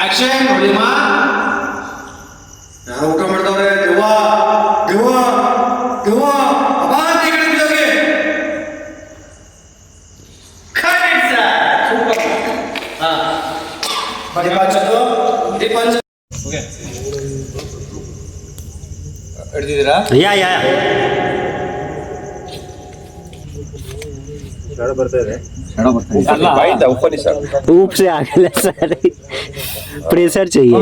Action ನೋಡಿಮ್ಮ. ಯಾರು ಊಟ ಮಾಡ್ತಾವ್ರೆ? ದೆವ್ವ ದೆವ್ವ ದೆವ್ವ ಅಬಾಂತಿ ಕಡಿಮೆ. ಹಿಡ್ದಿದ್ದೀರಾ? ಯಾ ऊप से आगे सर प्रेशर चाहिए.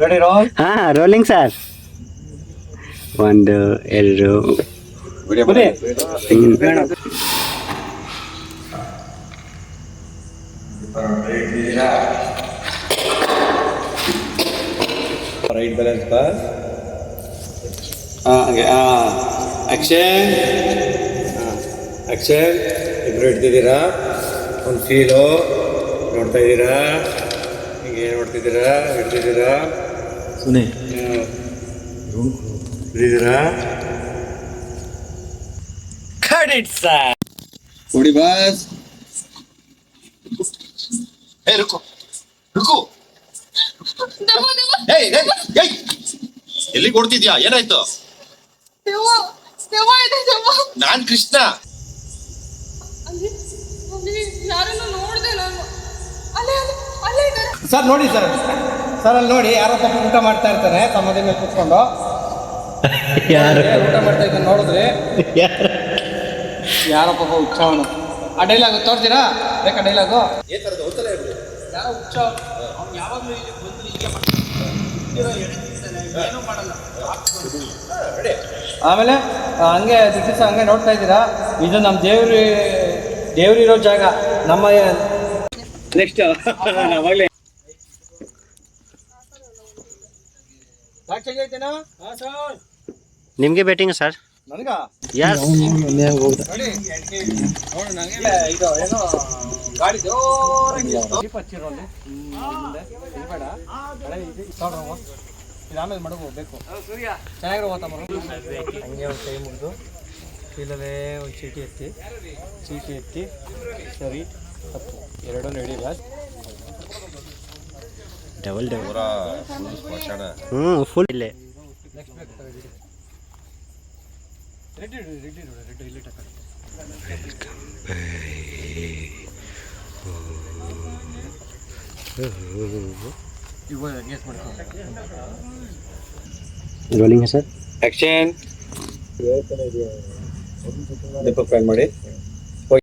Ready roll. हाँ रोलिंग सर. 1 2 ಬನ್ನಿ. Right balance pass. ಹಾಗೆ ಆಕ್ಷನ್ ಆಕ್ಷನ್. ಇಬ್ಬರು ಹಿಡ್ತಿದ್ದೀರಾ? ಒಂದು ಫೀಲು ನೋಡ್ತಾ ಇದ್ದೀರಾ? ಹಿಂಗೆ ನೋಡ್ತಿದ್ದೀರಾ? ಹಿಡ್ತಿದ್ದೀರಾ? ಸುನಿ ಹಿಡಿದಿರಾ? ನೋಡಿ ಬಾಸ್. ರುಕು ರುಕು. ಎಲ್ಲಿಗೆ ಓಡ್ತಿದ್ಯಾ? ಏನಾಯ್ತು? ನಾನ್ ಕೃಷ್ಣ. ಸರ್ ನೋಡಿ ಸರ್, ಸರ್ ಅಲ್ಲಿ ನೋಡಿ ಯಾರೋ ಪಾಪ ಊಟ ಮಾಡ್ತಾ ಇರ್ತಾನೆ ಸಮಾಧಿ ಮೇಲೆ ಕೂತ್ಕೊಂಡು. ಯಾರು ಊಟ ಮಾಡ್ತಾ ಇದ್ದಾನೆ ನೋಡಿದ್ರಿ? ಯಾರೋ ಪಾಪ ಹುಚ್ಚವನು. ಆ ಡೈಲಾಗು ತೋರ್ತೀರಾ? ಬೇಕಾ ಡೈಲಾಗು? ಯಾರೋ ಹುಚ್ಚ ಯಾವಾಗಲೂ ಆಮೇಲೆ ಹಂಗೆ ದಿಟ್ಟಿಸ ಹಂಗೆ ನೋಡ್ತಾ ಇದ್ದೀರಾ? ಇದು ನಮ್ಮ ದೇವ್ರಿರೋ ಜಾಗ. ನಮ್ಮ ನೆಕ್ಸ್ಟ್ ನಾವಾಗಲೇ ನಿಮಗೆ ಬ್ಯಾಟಿಂಗ್ ಸರ್? ನನಗ ಯಸ್ ನೋಡಿ ನಂಗೆ ಇದು ಏನೋ ಗಾಡಿ ಜೋರಾಗಿ ದೀಪ ಹಚ್ಚಿರೋಲ್ಲಿ ಬೇಡ ಇದು ಆಮೇಲೆ ಮಡಗು ಬೇಕು. ಚೆನ್ನಾಗಿರೋ ಓದ್ತಾ ಹಂಗೆ ಒಂದು ಕೈ ಮುಗಿದು ಕೀಲಲ್ಲೇ ಒಂದು ಚೀಟಿ ಎತ್ತಿ ಸರಿ ತಪ್ಪು ಎರಡೂ ನಡಿ ಬ್ಯಾಸ್. ಡಬಲ್ ಫುಲ್ ಇಲ್ಲೇ ನೆಕ್ಸ್ಟ್ ಬೇಕು ರೆಡ್ಡಿ ಇಲ್ಲಿ ಟಕ್ಕ ಇವಾಗ ಗೆಸ್ ಮಾಡ್ಕೊಂಡು rolling sir. Action. Deepak fry ಮಾಡಿ.